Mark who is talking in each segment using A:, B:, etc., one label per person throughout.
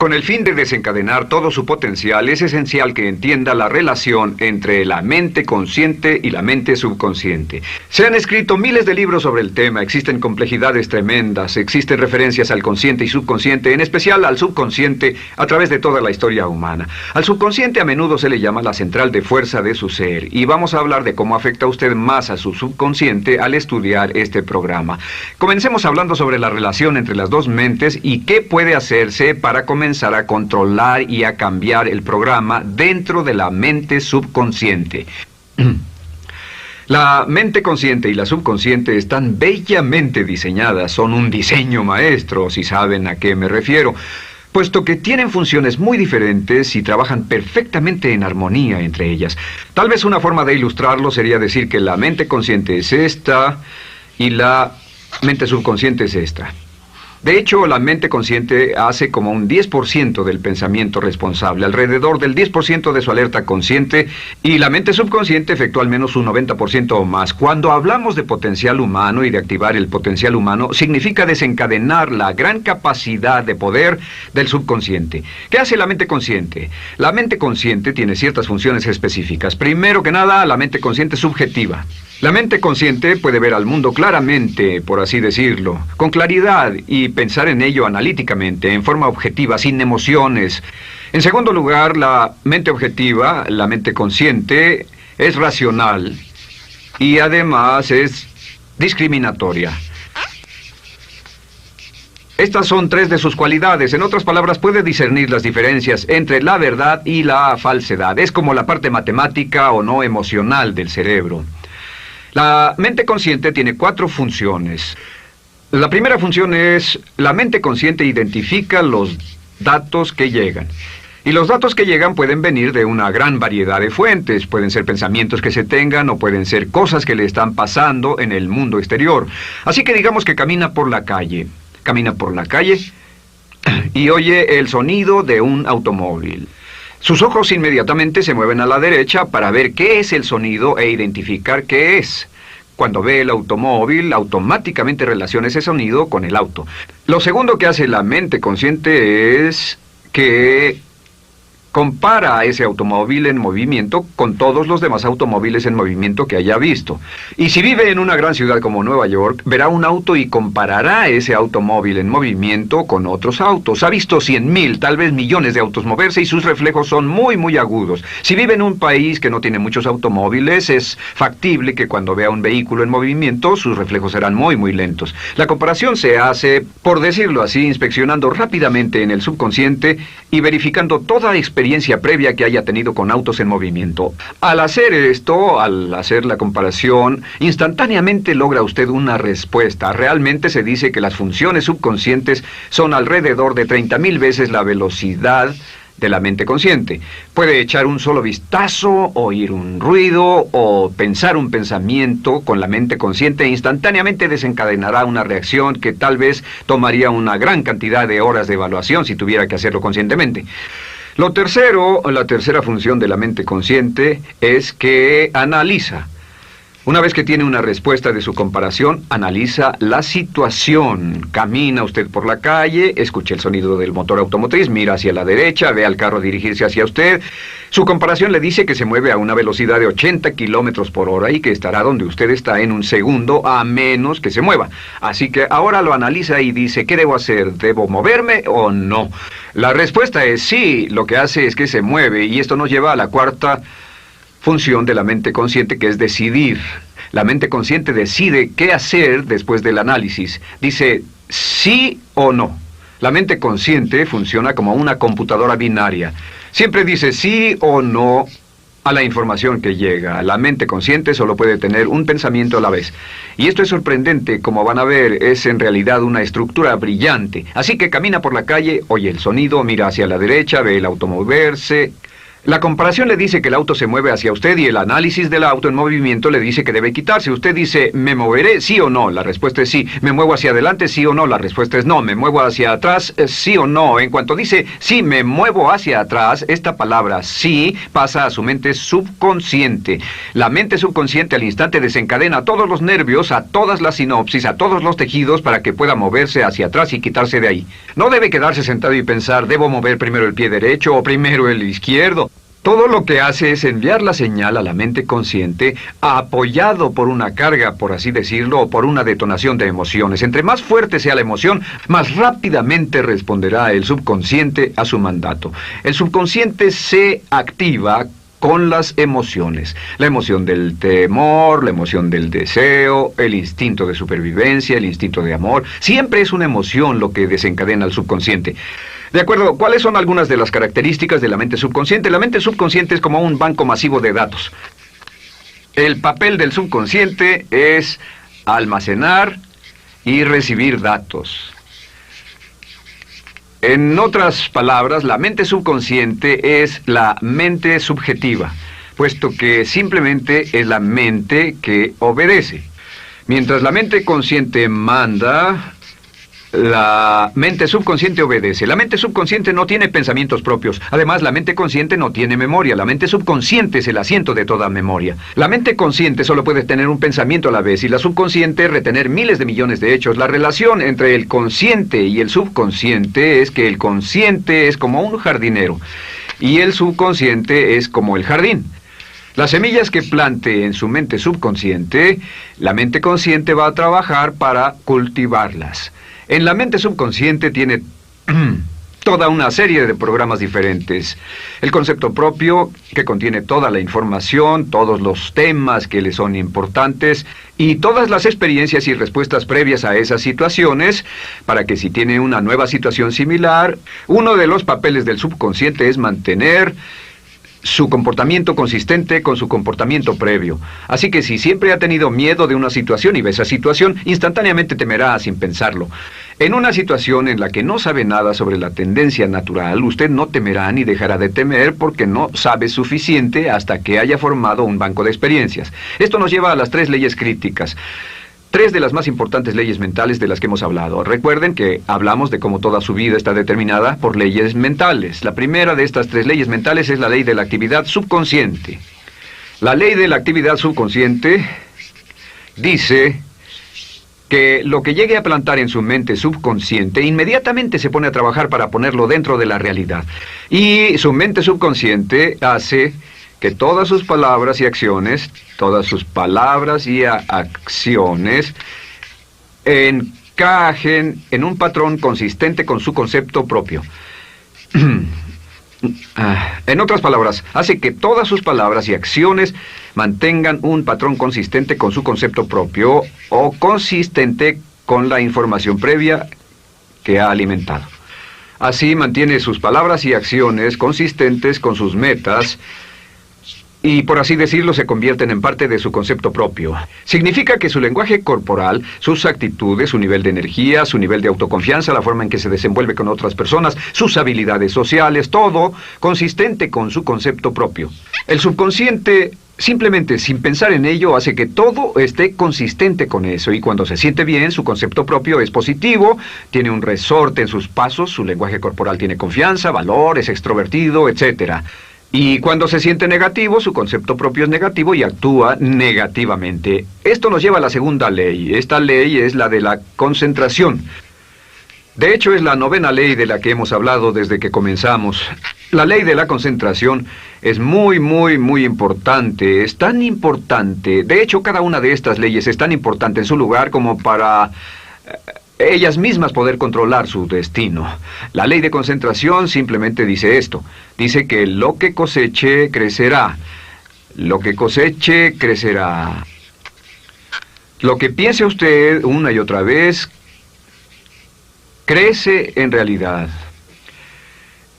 A: Con el fin de desencadenar todo su potencial, es esencial que entienda la relación entre la mente consciente y la mente subconsciente. Se han escrito miles de libros sobre el tema, existen complejidades tremendas, existen referencias al consciente y subconsciente, en especial al subconsciente, a través de toda la historia humana. Al subconsciente a menudo se le llama la central de fuerza de su ser, y vamos a hablar de cómo afecta a usted más a su subconsciente al estudiar este programa. Comencemos hablando sobre la relación entre las dos mentes y qué puede hacerse para comenzar a controlar y a cambiar el programa dentro de la mente subconsciente. La mente consciente y la subconsciente están bellamente diseñadas, son un diseño maestro, si saben a qué me refiero, puesto que tienen funciones muy diferentes y trabajan perfectamente en armonía entre ellas. Tal vez una forma de ilustrarlo sería decir que la mente consciente es esta y la mente subconsciente es esta. De hecho, la mente consciente hace como un 10% del pensamiento responsable, alrededor del 10% de su alerta consciente, y la mente subconsciente efectúa al menos un 90% o más. Cuando hablamos de potencial humano y de activar el potencial humano, significa desencadenar la gran capacidad de poder del subconsciente. ¿Qué hace la mente consciente? La mente consciente tiene ciertas funciones específicas. Primero que nada, la mente consciente es subjetiva. La mente consciente puede ver al mundo claramente, por así decirlo, con claridad y pensar en ello analíticamente, en forma objetiva, sin emociones. En segundo lugar, la mente objetiva, la mente consciente, es racional y además es discriminatoria. Estas son tres de sus cualidades. En otras palabras, puede discernir las diferencias entre la verdad y la falsedad. Es como la parte matemática o no emocional del cerebro. La mente consciente tiene 4 funciones. La primera función es, la mente consciente identifica los datos que llegan. Y los datos que llegan pueden venir de una gran variedad de fuentes. Pueden ser pensamientos que se tengan o pueden ser cosas que le están pasando en el mundo exterior. Así que digamos que camina por la calle. Camina por la calle y oye el sonido de un automóvil. Sus ojos inmediatamente se mueven a la derecha para ver qué es el sonido e identificar qué es. Cuando ve el automóvil, automáticamente relaciona ese sonido con el auto. Lo segundo que hace la mente consciente es que compara a ese automóvil en movimiento con todos los demás automóviles en movimiento que haya visto. Y si vive en una gran ciudad como Nueva York, verá un auto y comparará ese automóvil en movimiento con otros autos. Ha visto 100,000, tal vez millones de autos moverse y sus reflejos son muy agudos. Si vive en un país que no tiene muchos automóviles, es factible que cuando vea un vehículo en movimiento, sus reflejos serán muy lentos. La comparación se hace, por decirlo así, inspeccionando rápidamente en el subconsciente y verificando toda experiencia previa que haya tenido con autos en movimiento. Al hacer esto, al hacer la comparación, instantáneamente logra usted una respuesta. Realmente se dice que las funciones subconscientes son alrededor de 30,000 veces la velocidad de la mente consciente. Puede echar un solo vistazo, oír un ruido o pensar un pensamiento con la mente consciente e instantáneamente desencadenará una reacción que tal vez tomaría una gran cantidad de horas de evaluación si tuviera que hacerlo conscientemente. La tercera función de la mente consciente es que analiza. Una vez que tiene una respuesta de su comparación, analiza la situación. Camina usted por la calle, escucha el sonido del motor automotriz, mira hacia la derecha, ve al carro dirigirse hacia usted. Su comparación le dice que se mueve a una velocidad de 80 kilómetros por hora y que estará donde usted está en un segundo, a menos que se mueva. Así que ahora lo analiza y dice, ¿qué debo hacer? ¿Debo moverme o no? La respuesta es sí, lo que hace es que se mueve, y esto nos lleva a la cuarta función de la mente consciente, que es decidir. La mente consciente decide qué hacer después del análisis. Dice sí o no. La mente consciente funciona como una computadora binaria. Siempre dice sí o no a la información que llega. La mente consciente solo puede tener un pensamiento a la vez. Y esto es sorprendente, como van a ver, es en realidad una estructura brillante. Así que camina por la calle, oye el sonido, mira hacia la derecha, ve el auto moverse, La comparación le dice que el auto se mueve hacia usted y el análisis del auto en movimiento le dice que debe quitarse. Usted dice, ¿me moveré? ¿Sí o no? La respuesta es sí. ¿Me muevo hacia adelante? ¿Sí o no? La respuesta es no. ¿Me muevo hacia atrás? ¿Sí o no? En cuanto dice, sí, me muevo hacia atrás, esta palabra sí pasa a su mente subconsciente. La mente subconsciente al instante desencadena a todos los nervios, a todas las sinapsis, a todos los tejidos para que pueda moverse hacia atrás y quitarse de ahí. No debe quedarse sentado y pensar, ¿debo mover primero el pie derecho o primero el izquierdo? Todo lo que hace es enviar la señal a la mente consciente, apoyado por una carga, por así decirlo, o por una detonación de emociones. Entre más fuerte sea la emoción, más rápidamente responderá el subconsciente a su mandato. El subconsciente se activa con las emociones. La emoción del temor, la emoción del deseo, el instinto de supervivencia, el instinto de amor. Siempre es una emoción lo que desencadena al subconsciente. De acuerdo, ¿cuáles son algunas de las características de la mente subconsciente? La mente subconsciente es como un banco masivo de datos. El papel del subconsciente es almacenar y recibir datos. En otras palabras, la mente subconsciente es la mente subjetiva, puesto que simplemente es la mente que obedece. Mientras la mente consciente manda, la mente subconsciente obedece. La mente subconsciente no tiene pensamientos propios. Además, la mente consciente no tiene memoria. La mente subconsciente es el asiento de toda memoria. La mente consciente solo puede tener un pensamiento a la vez y la subconsciente retener miles de millones de hechos. La relación entre el consciente y el subconsciente es que el consciente es como un jardinero y el subconsciente es como el jardín. Las semillas que plante en su mente subconsciente, la mente consciente va a trabajar para cultivarlas. En la mente subconsciente tiene toda una serie de programas diferentes. El concepto propio, que contiene toda la información, todos los temas que le son importantes y todas las experiencias y respuestas previas a esas situaciones, para que si tiene una nueva situación similar, uno de los papeles del subconsciente es mantener su comportamiento consistente con su comportamiento previo. Así que si siempre ha tenido miedo de una situación y ve esa situación, instantáneamente temerá sin pensarlo. En una situación en la que no sabe nada sobre la tendencia natural, usted no temerá ni dejará de temer porque no sabe suficiente hasta que haya formado un banco de experiencias. Esto nos lleva a las 3 leyes críticas. 3 de las más importantes leyes mentales de las que hemos hablado. Recuerden que hablamos de cómo toda su vida está determinada por leyes mentales. La primera de estas 3 leyes mentales es la ley de la actividad subconsciente. La ley de la actividad subconsciente dice que lo que llegue a plantar en su mente subconsciente inmediatamente se pone a trabajar para ponerlo dentro de la realidad. Y su mente subconsciente hace que todas sus palabras y acciones, encajen en un patrón consistente con su concepto propio. En otras palabras, hace que todas sus palabras y acciones mantengan un patrón consistente con su concepto propio o consistente con la información previa que ha alimentado. Así mantiene sus palabras y acciones consistentes con sus metas y, por así decirlo, se convierten en parte de su concepto propio. Significa que su lenguaje corporal, sus actitudes, su nivel de energía, su nivel de autoconfianza, la forma en que se desenvuelve con otras personas, sus habilidades sociales, todo consistente con su concepto propio. El subconsciente, simplemente sin pensar en ello, hace que todo esté consistente con eso, y cuando se siente bien, su concepto propio es positivo, tiene un resorte en sus pasos, su lenguaje corporal tiene confianza, valor, es extrovertido, etc. Y cuando se siente negativo, su concepto propio es negativo y actúa negativamente. Esto nos lleva a la segunda ley. Esta ley es la de la concentración. De hecho, es la 9ª ley de la que hemos hablado desde que comenzamos. La ley de la concentración es muy importante. Es tan importante. De hecho, cada una de estas leyes es tan importante en su lugar como para ellas mismas poder controlar su destino. La ley de concentración simplemente dice esto. Dice que lo que coseche, crecerá. Lo que coseche, crecerá. Lo que piense usted una y otra vez, crece en realidad.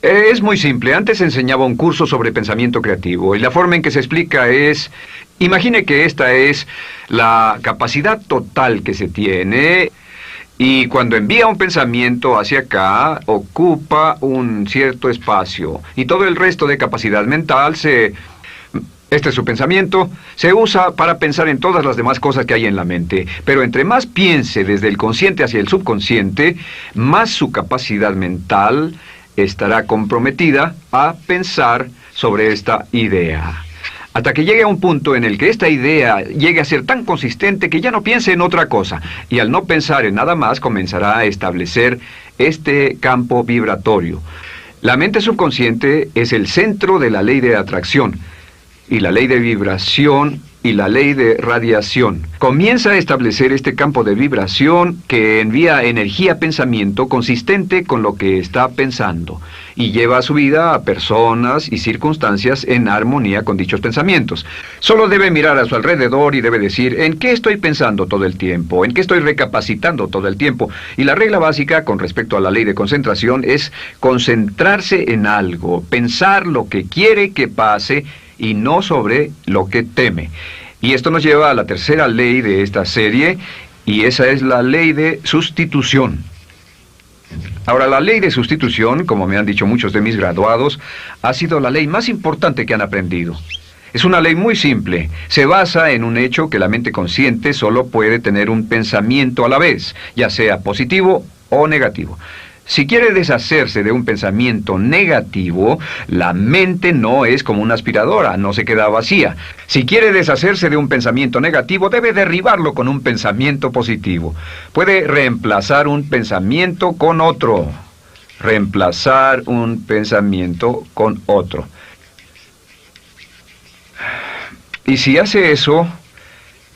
A: Es muy simple. Antes enseñaba un curso sobre pensamiento creativo y la forma en que se explica es: imagine que esta es la capacidad total que se tiene Y cuando envía un pensamiento hacia acá, ocupa un cierto espacio. Y todo el resto de capacidad mental este es su pensamiento, se usa para pensar en todas las demás cosas que hay en la mente. Pero entre más piense desde el consciente hacia el subconsciente, más su capacidad mental estará comprometida a pensar sobre esta idea. Hasta que llegue a un punto en el que esta idea llegue a ser tan consistente que ya no piense en otra cosa. Y al no pensar en nada más, comenzará a establecer este campo vibratorio. La mente subconsciente es el centro de la ley de atracción, y la ley de vibración y la ley de radiación. Comienza a establecer este campo de vibración que envía energía-pensamiento consistente con lo que está pensando y lleva a su vida a personas y circunstancias en armonía con dichos pensamientos. Solo debe mirar a su alrededor y debe decir, ¿en qué estoy pensando todo el tiempo? ¿En qué estoy recapacitando todo el tiempo? Y la regla básica con respecto a la ley de concentración es concentrarse en algo, pensar lo que quiere que pase y no sobre lo que teme. Y esto nos lleva a la tercera ley de esta serie, y esa es la ley de sustitución. Ahora, la ley de sustitución, como me han dicho muchos de mis graduados, ha sido la ley más importante que han aprendido. Es una ley muy simple. Se basa en un hecho que la mente consciente solo puede tener un pensamiento a la vez, ya sea positivo o negativo. Si quiere deshacerse de un pensamiento negativo, la mente no es como una aspiradora, no se queda vacía. Si quiere deshacerse de un pensamiento negativo, debe derribarlo con un pensamiento positivo. Puede reemplazar un pensamiento con otro. Reemplazar un pensamiento con otro. Y si hace eso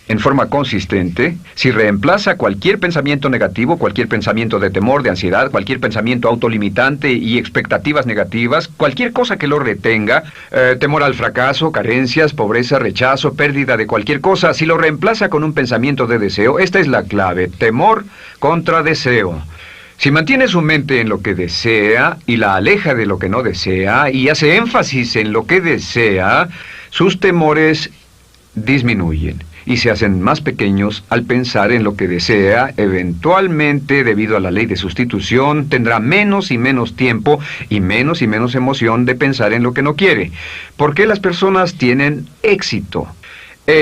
A: en forma consistente, si reemplaza cualquier pensamiento negativo, cualquier pensamiento de temor, de ansiedad, cualquier pensamiento autolimitante y expectativas negativas, cualquier cosa que lo retenga, temor al fracaso, carencias, pobreza, rechazo, pérdida de cualquier cosa, si lo reemplaza con un pensamiento de deseo, esta es la clave: temor contra deseo. Si mantiene su mente en lo que desea y la aleja de lo que no desea y hace énfasis en lo que desea, sus temores disminuyen y se hacen más pequeños al pensar en lo que desea. Eventualmente, debido a la ley de sustitución, tendrá menos y menos tiempo y menos emoción de pensar en lo que no quiere. ¿Por qué las personas tienen éxito?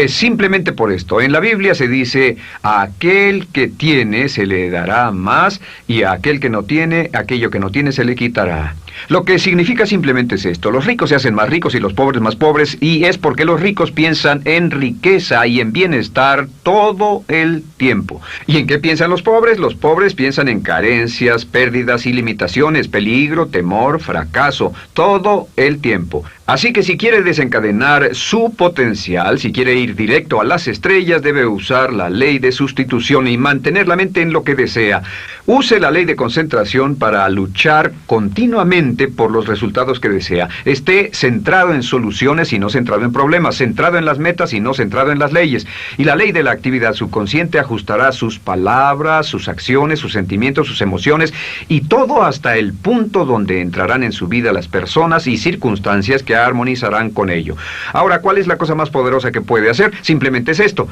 A: Simplemente por esto. En la Biblia se dice, a aquel que tiene se le dará más, y a aquel que no tiene, aquello que no tiene se le quitará. Lo que significa simplemente es esto: los ricos se hacen más ricos y los pobres más pobres, y es porque los ricos piensan en riqueza y en bienestar todo el tiempo. ¿Y en qué piensan los pobres? Los pobres piensan en carencias, pérdidas y limitaciones, peligro, temor, fracaso, todo el tiempo. Así que si quiere desencadenar su potencial, si quiere ir directo a las estrellas, debe usar la ley de sustitución y mantener la mente en lo que desea. Use la ley de concentración para luchar continuamente por los resultados que desea. Esté centrado en soluciones y no centrado en problemas, centrado en las metas y no centrado en las leyes. Y la ley de la actividad subconsciente ajustará sus palabras, sus acciones, sus sentimientos, sus emociones, y todo hasta el punto donde entrarán en su vida las personas y circunstancias que armonizarán con ello. Ahora, ¿cuál es la cosa más poderosa que puede hacer? Simplemente es esto.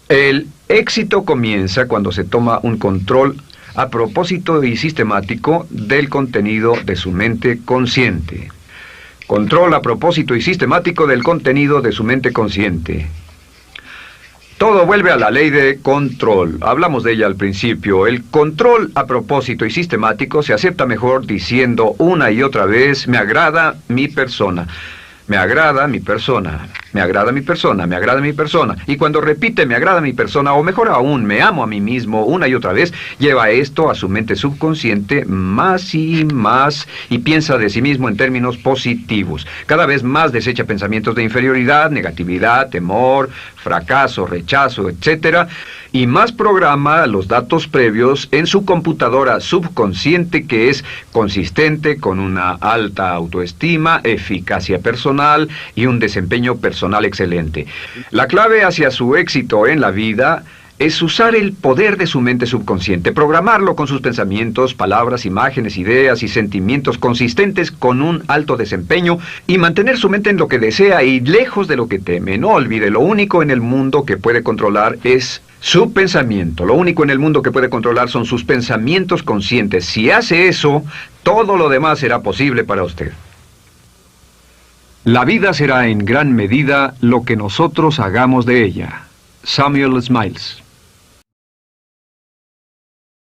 A: El éxito comienza cuando se toma un control a propósito y sistemático del contenido de su mente consciente. Control a propósito y sistemático del contenido de su mente consciente. Todo vuelve a la ley de control. Hablamos de ella al principio. El control a propósito y sistemático se acepta mejor diciendo una y otra vez: me agrada mi persona. Me agrada mi persona, me agrada mi persona, me agrada mi persona. Y cuando repite me agrada mi persona, o mejor aún, me amo a mí mismo una y otra vez, lleva esto a su mente subconsciente más y piensa de sí mismo en términos positivos. Cada vez más desecha pensamientos de inferioridad, negatividad, temor, fracaso, rechazo, etc. Y más programa los datos previos en su computadora subconsciente, que es consistente con una alta autoestima, eficacia personal y un desempeño personal excelente. La clave hacia su éxito en la vida es usar el poder de su mente subconsciente, programarlo con sus pensamientos, palabras, imágenes, ideas y sentimientos consistentes con un alto desempeño, y mantener su mente en lo que desea y lejos de lo que teme. No olvide, lo único en el mundo que puede controlar es Su pensamiento. Lo único en el mundo que puede controlar son sus pensamientos conscientes. Si hace eso, todo lo demás será posible para usted. La vida será en gran medida lo que nosotros hagamos de ella. Samuel Smiles.